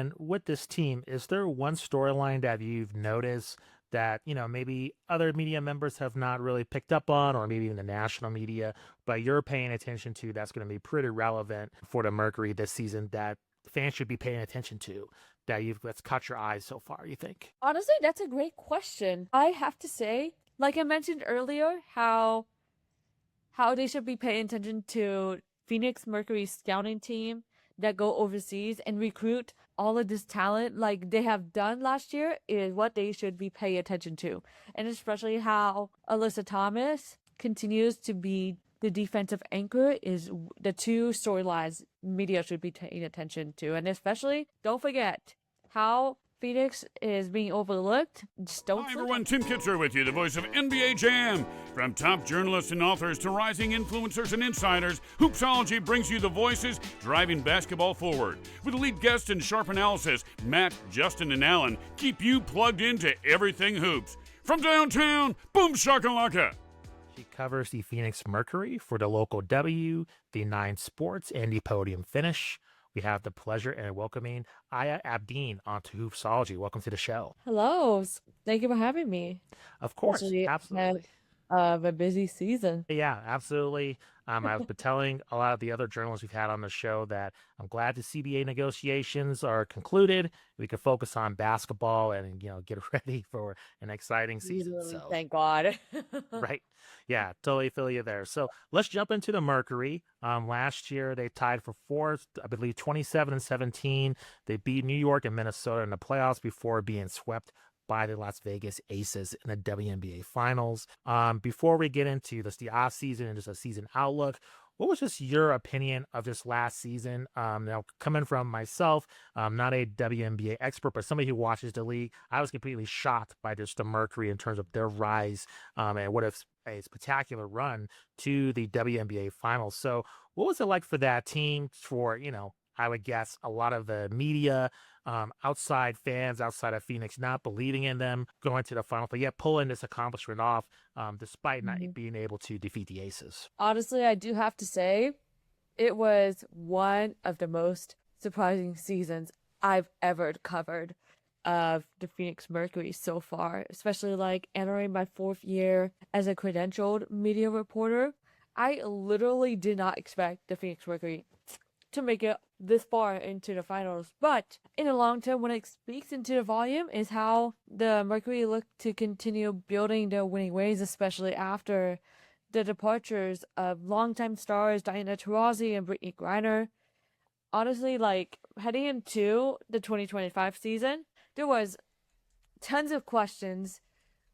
on with this team, is there one storyline that you've noticed that, maybe other media members have not really picked up on, or maybe even the national media, but you're paying attention to that's going to be pretty relevant for the Mercury this season that fans should be paying attention to, that's caught your eyes so far, you think? Honestly, that's a great question. I have to say, like I mentioned earlier, how they should be paying attention to Phoenix Mercury's scouting team that go overseas and recruit all of this talent like they have done last year is what they should be paying attention to. And especially how Alyssa Thomas continues to be the defensive anchor is the two storylines media should be paying attention to. And especially, don't forget how Phoenix is being overlooked. Just don't. Hi everyone, Tim Kitzer with you, the voice of NBA Jam. From top journalists and authors to rising influencers and insiders, Hoopsology brings you the voices driving basketball forward. With elite guests and sharp analysis, Matt, Justin, and Alan keep you plugged into everything hoops. From downtown, boom shakalaka. She covers the Phoenix Mercury for the local W, the 9 Sports, and the Podium Finish. We have the pleasure in welcoming Aya Abdeen onto Hoopsology. Welcome to the show. Hello. Thank you for having me. Of course. Absolutely. A busy season. Yeah, absolutely. I've been telling a lot of the other journalists we've had on the show that I'm glad the CBA negotiations are concluded. We can focus on basketball and, get ready for an exciting season. So. Thank God. Right. Yeah, totally feel you there. So let's jump into the Mercury. Last year, they tied for fourth, I believe 27-17. They beat New York and Minnesota in the playoffs before being swept by the Las Vegas Aces in the WNBA Finals. Before we get into this, the off season and just a season outlook, what was just your opinion of this last season? Now, coming from myself, not a WNBA expert, but somebody who watches the league, I was completely shocked by just the Mercury in terms of their rise and what if a spectacular run to the WNBA Finals. So what was it like for that team for, I would guess a lot of the media, outside fans, outside of Phoenix, not believing in them going to the final, but yet pulling this accomplishment off despite not being able to defeat the Aces? Honestly, I do have to say it was one of the most surprising seasons I've ever covered of the Phoenix Mercury so far, especially like entering my 4th year as a credentialed media reporter. I literally did not expect the Phoenix Mercury to make it this far into the finals, but in the long term, when it speaks into the volume is how the Mercury look to continue building their winning ways, especially after the departures of longtime stars Diana Taurasi and Brittany Griner. Honestly, like heading into the 2025 season, there was tons of questions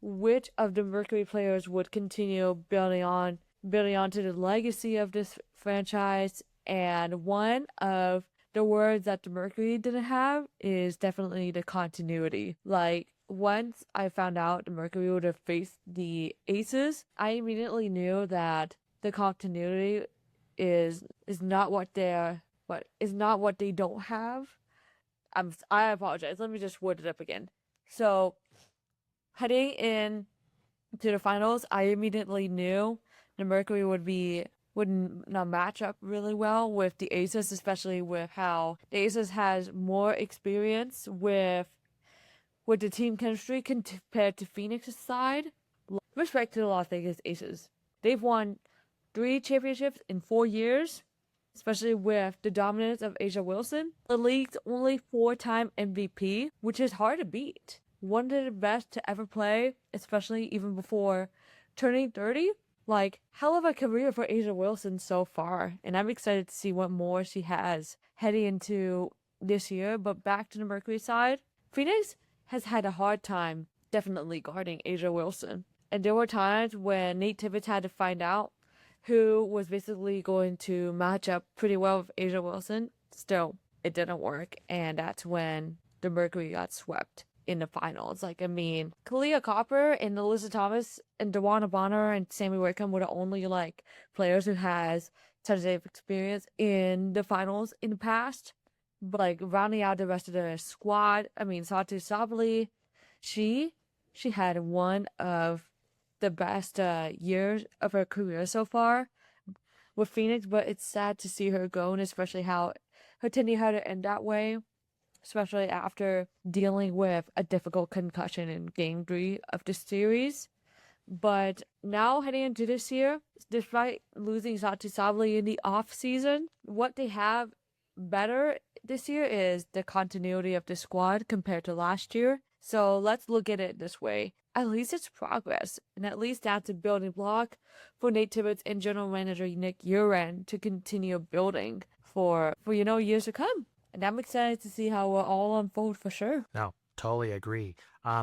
which of the Mercury players would continue building onto the legacy of this franchise. And one of the words that the Mercury didn't have is definitely the continuity. Like, once I found out the Mercury would have faced the Aces, I immediately knew that the continuity is not what they don't have. I apologize. Let me just word it up again. So, heading in to the finals, I immediately knew the Mercury would not match up really well with the Aces, especially with how the Aces has more experience with the team chemistry compared to Phoenix's side. Respect to the Las Vegas Aces. They've won 3 championships in 4 years, especially with the dominance of A'ja Wilson, the league's only 4-time MVP, which is hard to beat. One of the best to ever play, especially even before turning 30. Like, hell of a career for A'ja Wilson so far, and I'm excited to see what more she has heading into this year. But back to the Mercury side, Phoenix has had a hard time definitely guarding A'ja Wilson. And there were times when Nate Tibbetts had to find out who was basically going to match up pretty well with A'ja Wilson. Still, it didn't work, and that's when the Mercury got swept in the finals. Kahleah Copper and Alyssa Thomas and DeWanna Bonner and Sammy Whitcomb were the only players who has tons of experience in the finals in the past. But rounding out the rest of the squad, Satu Sabali, she had one of the best years of her career so far with Phoenix, but it's sad to see her go, and especially how her tenure had to end that way. especially after dealing with a difficult concussion in Game 3 of the series. But now heading into this year, despite losing Satu Sabali in the off season, what they have better this year is the continuity of the squad compared to last year. So let's look at it this way. At least it's progress, and at least that's a building block for Nate Tibbetts and General Manager Nick Uren to continue building for years to come. And I'm excited to see how it will all unfold for sure. No, totally agree.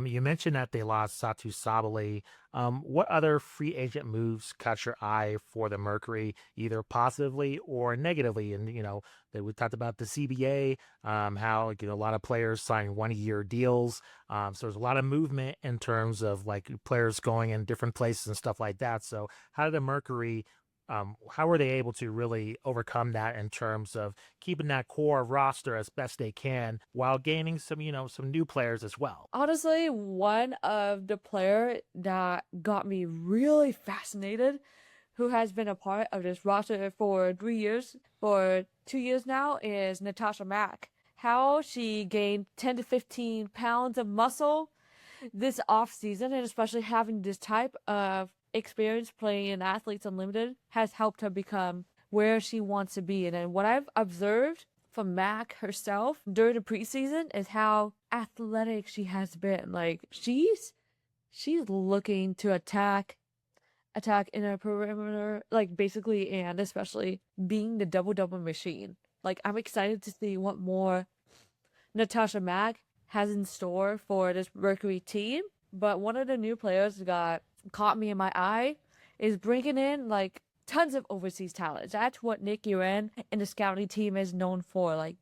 You mentioned that they lost Satu Sabali. What other free agent moves caught your eye for the Mercury, either positively or negatively? And, that we talked about the CBA, how a lot of players sign 1-year deals. So there's a lot of movement in terms of like players going in different places and stuff like that. So how did the Mercury how were they able to really overcome that in terms of keeping that core roster as best they can while gaining some new players as well? Honestly, one of the player that got me really fascinated, who has been a part of this roster for 2 years now, is Natasha Mack. How she gained 10 to 15 pounds of muscle this off season, and especially having this type of experience playing in Athletes Unlimited has helped her become where she wants to be. And then what I've observed from Mac herself during the preseason is how athletic she has been. Like she's looking to attack in a perimeter, like basically, and especially being the double machine. Like I'm excited to see what more Natasha Mack has in store for this Mercury team. But one of the new players that caught me in my eye is bringing in like tons of overseas talent. That's what Nick Uren and the scouting team is known for.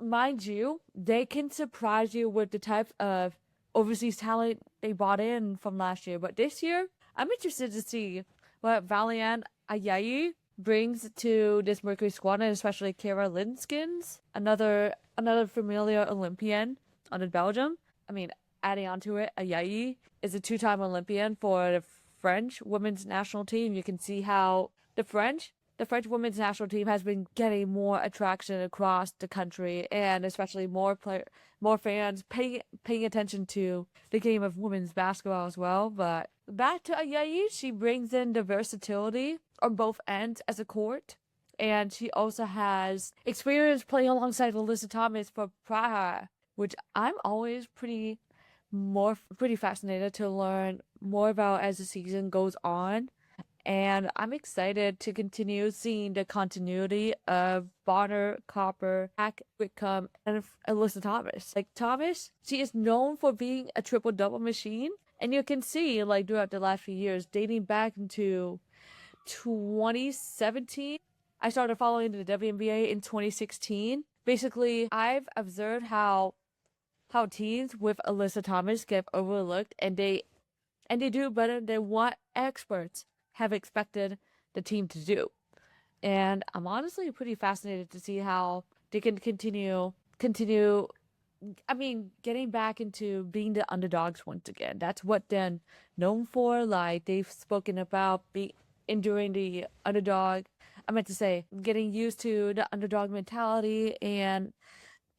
Mind you, they can surprise you with the type of overseas talent they brought in from last year. But this year, I'm interested to see what Valiant Ayayi brings to this Mercury squad, and especially Kara Linskins, another familiar Olympian on in Belgium. I mean, adding on to it, Ayayi is a 2-time Olympian for the French women's national team. You can see how the French women's national team has been getting more attraction across the country, and especially more fans paying attention to the game of women's basketball as well. But back to Ayayi, she brings in the versatility on both ends as a court, and she also has experience playing alongside Alyssa Thomas for Praha, which I'm always pretty fascinated to learn more about as the season goes on. And I'm excited to continue seeing the continuity of Bonner, Copper, Hack, Whitcomb, and Alyssa Thomas. Like Thomas, she is known for being a triple-double machine. And you can see, like, throughout the last few years, dating back into 2017, I started following the WNBA in 2016. Basically, I've observed how teams with Alyssa Thomas get overlooked, and they do better than what experts have expected the team to do. And I'm honestly pretty fascinated to see how they can continue getting back into being the underdogs once again. That's what they're known for. Like they've spoken about enduring the underdog. I meant to say getting used to the underdog mentality and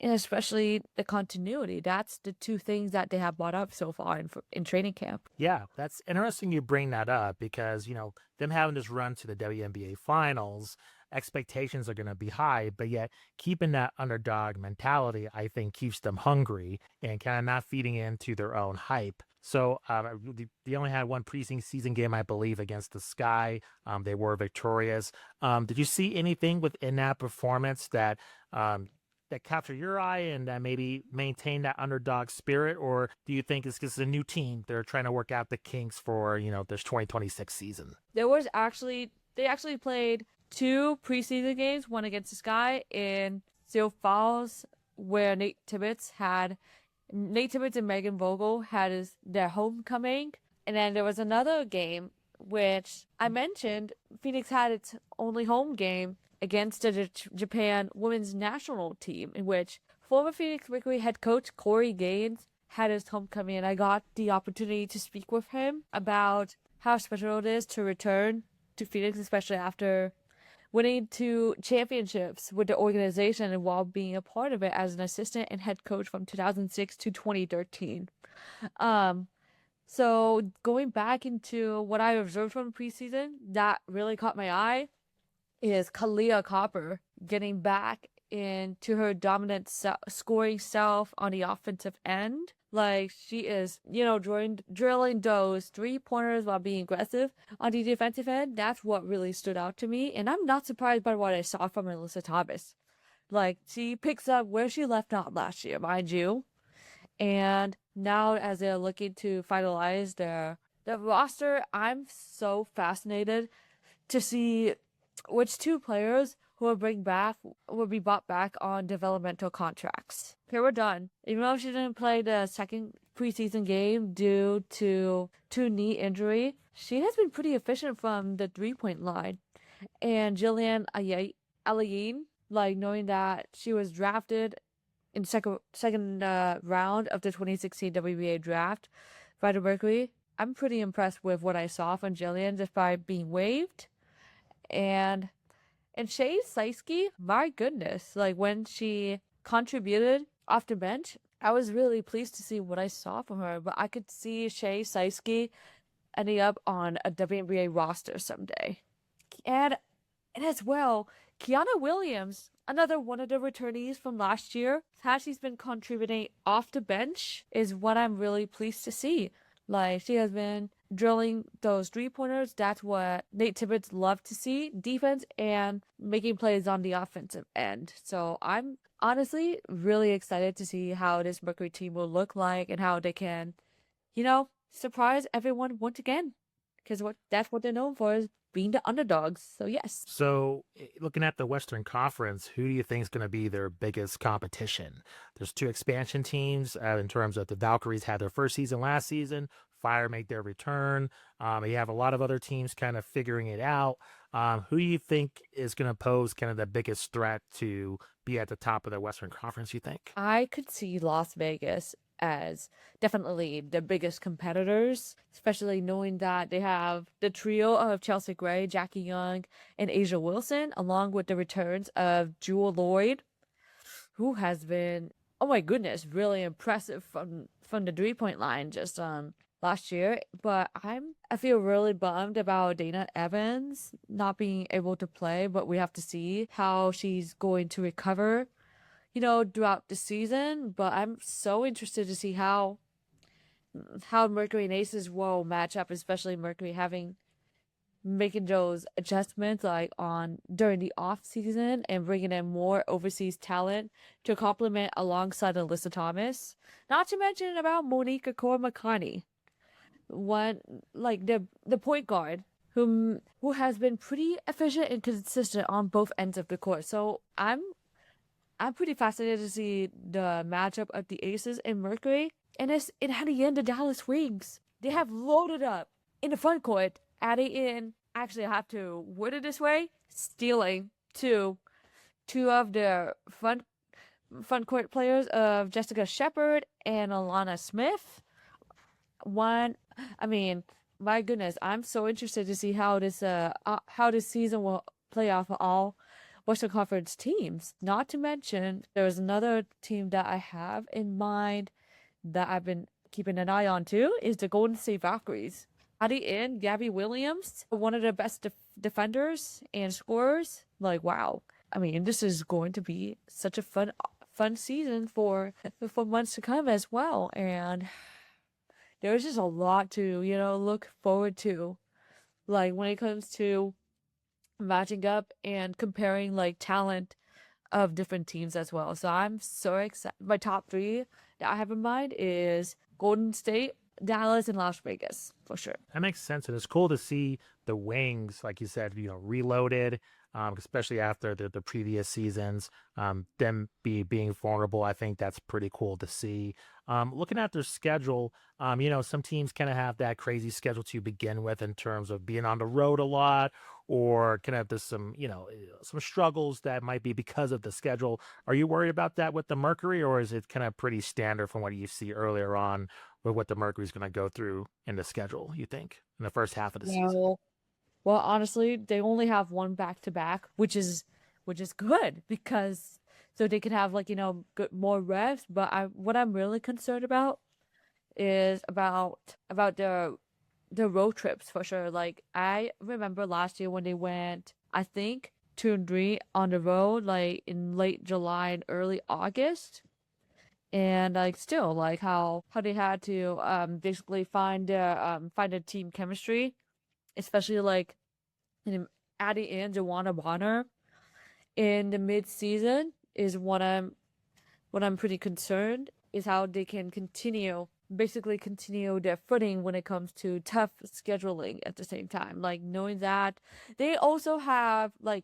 especially the continuity. That's the two things that they have brought up so far in training camp. Yeah, that's interesting you bring that up because, them having this run to the WNBA Finals, expectations are going to be high, but yet keeping that underdog mentality, I think, keeps them hungry and kind of not feeding into their own hype. So they only had one preseason game, I believe, against the Sky. They were victorious. Did you see anything within that performance that capture your eye and that maybe maintain that underdog spirit, or do you think it's just a new team they're trying to work out the kinks for this 2026 season? They actually played 2 preseason games, one against the Sky in Sioux Falls, where Nate Tibbetts and Megan Vogel had their homecoming, and then there was another game which I mentioned. Phoenix had its only home game against the Japan women's national team, in which former Phoenix Mercury head coach Corey Gaines had his homecoming, and I got the opportunity to speak with him about how special it is to return to Phoenix, especially after winning 2 championships with the organization and while being a part of it as an assistant and head coach from 2006 to 2013. So going back into what I observed from preseason that really caught my eye is Kahleah Copper getting back into her dominant scoring self on the offensive end. Like, she is, drilling those 3-pointers while being aggressive on the defensive end. That's what really stood out to me. And I'm not surprised by what I saw from Alyssa Thomas. Like, she picks up where she left off last year, mind you. And now as they're looking to finalize their roster, I'm so fascinated to see which 2 players who will be brought back on developmental contracts. Okay, we're done. Even though she didn't play the second preseason game due to knee injury, she has been pretty efficient from the 3-point line. And Jillian Aline, like, knowing that she was drafted in second round of the 2016 WNBA draft by the Mercury, I'm pretty impressed with what I saw from Jillian just by being waived. And Shea Seisky, my goodness, like, when she contributed off the bench, I was really pleased to see what I saw from her. But I could see Shea Seisky ending up on a WNBA roster someday. And as well, Kiana Williams, another one of the returnees from last year, how she's been contributing off the bench is what I'm really pleased to see. Like, she has been drilling those 3-pointers. That's what Nate Tibbetts loved to see. Defense and making plays on the offensive end. So I'm honestly really excited to see how this Mercury team will look like and how they can, surprise everyone once again. Because that's what they're known for, is being the underdogs. So yes. So looking at the Western Conference, who do you think is going to be their biggest competition? There's 2 expansion teams in terms of the Valkyries had their first season last season. Fire made their return. You have a lot of other teams kind of figuring it out. Who do you think is going to pose kind of the biggest threat to be at the top of the Western Conference, you think? I could see Las Vegas as definitely the biggest competitors, especially knowing that they have the trio of Chelsea Gray, Jackie Young, and Asia Wilson, along with the returns of Jewel Lloyd, who has been, oh my goodness, really impressive from the 3-point line just last year. But I feel really bummed about Dana Evans not being able to play, but we have to see how she's going to recover throughout the season. But I'm so interested to see how Mercury and Aces will match up, especially Mercury making those adjustments like during the off season and bringing in more overseas talent to complement alongside Alyssa Thomas. Not to mention about Monique Okoro-Makani, one like the point guard who has been pretty efficient and consistent on both ends of the court. So I'm pretty fascinated to see the matchup of the Aces and Mercury. And at the end, the Dallas Wings, they have loaded up in the front court, adding in, actually I have to word it this way, stealing two of their front court players of Jessica Shepard and Alana Smith. My goodness, I'm so interested to see how this season will play out for all Western Conference teams. Not to mention, there's another team that I have in mind that I've been keeping an eye on too, is the Golden State Valkyries. Adding in Gabby Williams, one of the best defenders and scorers. Like, wow. This is going to be such a fun season for months to come as well. And there's just a lot to, look forward to. Like, when it comes to matching up and comparing, like, talent of different teams as well. So I'm so excited. My top 3 that I have in mind is Golden State, Dallas, and Las Vegas, for sure. That makes sense. And it's cool to see the Wings, like you said, reloaded, especially after the previous seasons, them being vulnerable. I think that's pretty cool to see. Looking at their schedule, some teams kind of have that crazy schedule to begin with in terms of being on the road a lot, or kind of there's some struggles that might be because of the schedule. Are you worried about that with the Mercury, or is it kind of pretty standard from what you see earlier on with what the Mercury is going to go through in the schedule, you think, in the first half of the season? Well, honestly, they only have one back-to-back, which is good because so they can have like, good more reps. But what I'm really concerned about is about the road trips for sure. Like I remember last year when they went, I think 2 and 3 on the road, like in late July and early August. And like still like how they had to basically find a team chemistry, especially like adding in Joanna Bonner in the mid season is what I'm pretty concerned is how they can continue their footing when it comes to tough scheduling at the same time. Like knowing that they also have like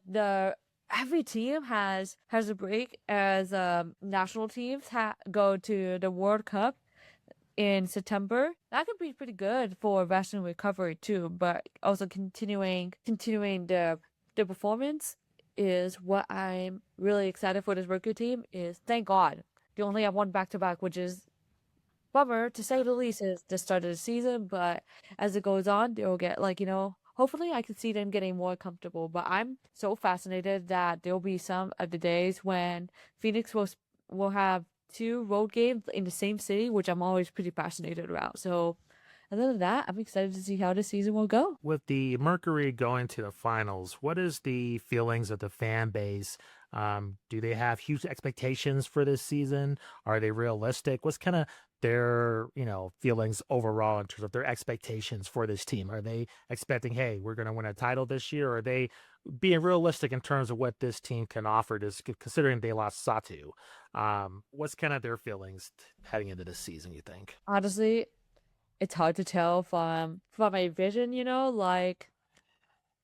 every team has a break as national teams go to the World Cup in September. That could be pretty good for rest and recovery too, but also continuing the performance is what I'm really excited for this Mercury team is thank God they only have one back-to-back, which is bummer to say the least is the start of the season, but as it goes on, they'll get like, hopefully I can see them getting more comfortable. But I'm so fascinated that there'll be some of the days when Phoenix will have 2 road games in the same city, which I'm always pretty fascinated about. So other than that, I'm excited to see how the season will go. With the Mercury going to the finals, what is the feelings of the fan base? Do they have huge expectations for this season? Are they realistic? What's kind of their, feelings overall in terms of their expectations for this team? Are they expecting, hey, we're going to win a title this year? Or are they being realistic in terms of what this team can offer, just considering they lost Satu? What's kind of their feelings heading into this season, you think? Honestly, it's hard to tell from my vision, like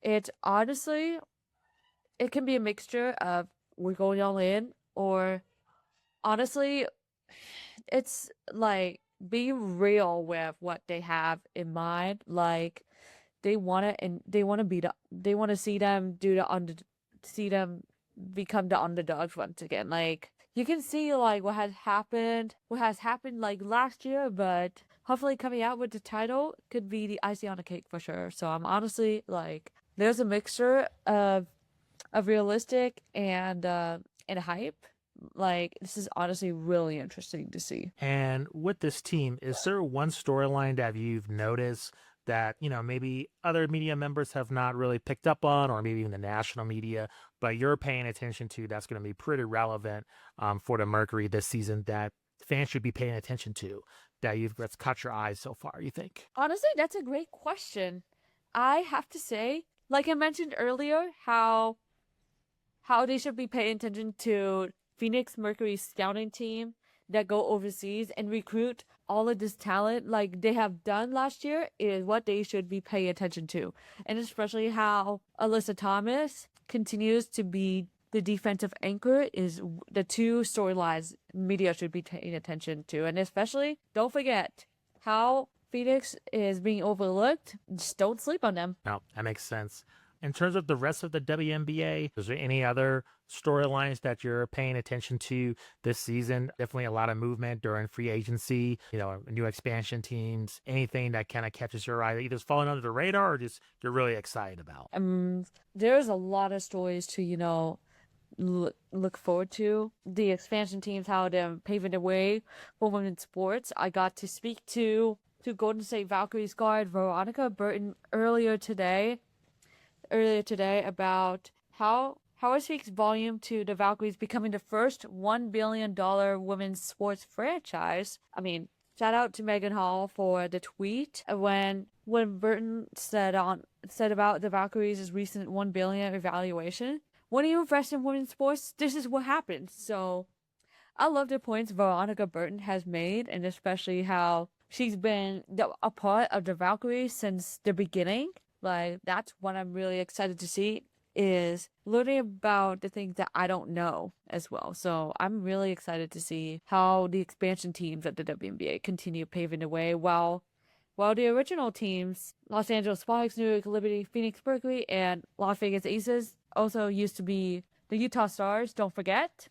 it honestly, it can be a mixture of we're going all in, or honestly, it's like being real with what they have in mind. Like they want to see them see them become the underdogs once again. Like you can see like what has happened like last year, but hopefully coming out with the title could be the icing on the cake for sure. So I'm honestly like there's a mixture of realistic and hype. Like this is honestly really interesting to see. And with this team, is there one storyline that you've noticed that, maybe other media members have not really picked up on, or maybe even the national media, but you're paying attention to that's going to be pretty relevant for the Mercury this season that fans should be paying attention to, that's caught your eyes so far, you think? Honestly, that's a great question. I have to say, like I mentioned earlier, how they should be paying attention to Phoenix Mercury's scouting team that go overseas and recruit all of this talent like they have done last year is what they should be paying attention to. And especially how Alyssa Thomas continues to be the defensive anchor is the 2 storylines media should be paying attention to. And especially, don't forget how Phoenix is being overlooked. Just don't sleep on them. No, that makes sense. In terms of the rest of the WNBA, is there any other storylines that you're paying attention to this season? Definitely a lot of movement during free agency, new expansion teams, anything that kind of catches your eye that either is falling under the radar or just you're really excited about? There's a lot of stories to, look forward to. The expansion teams, how they're paving the way for women's sports. I got to speak to Golden State Valkyries guard Veronica Burton earlier today about how it speaks volume to the Valkyries becoming the first $1 billion women's sports franchise. I mean, shout out to Megan Hall for the tweet when Burton said about the Valkyries' recent $1 billion evaluation. When you invest in women's sports, this is what happens. So I love the points Veronica Burton has made, and especially how she's been a part of the Valkyries since the beginning. Like, that's what I'm really excited to see, is learning about the things that I don't know as well. So I'm really excited to see how the expansion teams at the WNBA continue paving the way while the original teams, Los Angeles Sparks, New York Liberty, Phoenix Mercury, and Las Vegas Aces, also used to be the Utah Stars, don't forget,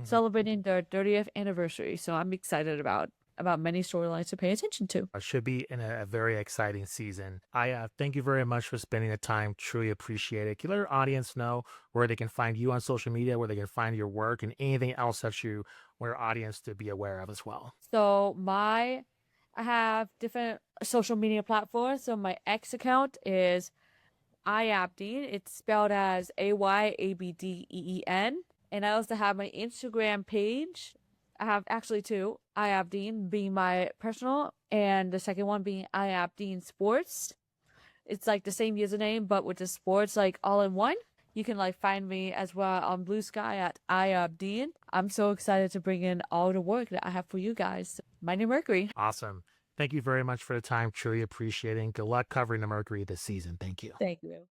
celebrating their 30th anniversary. So I'm excited about about many storylines to pay attention to. It should be in a very exciting season. Aya, thank you very much for spending the time. Truly appreciate it. Can you let our audience know where they can find you on social media, where they can find your work, and anything else that you want our audience to be aware of as well? So I have different social media platforms. So my X account is Aya Abdeen. It's spelled as AYABDEEN. And I also have my Instagram page. I have actually two. Aya Abdeen being my personal, and the second one being Aya Abdeen Sports. It's like the same username, but with the sports like all in one. You can like find me as well on Blue Sky at Aya Abdeen. I'm so excited to bring in all the work that I have for you guys. My name Mercury. Awesome. Thank you very much for the time. Truly appreciating. Good luck covering the Mercury this season. Thank you. Thank you.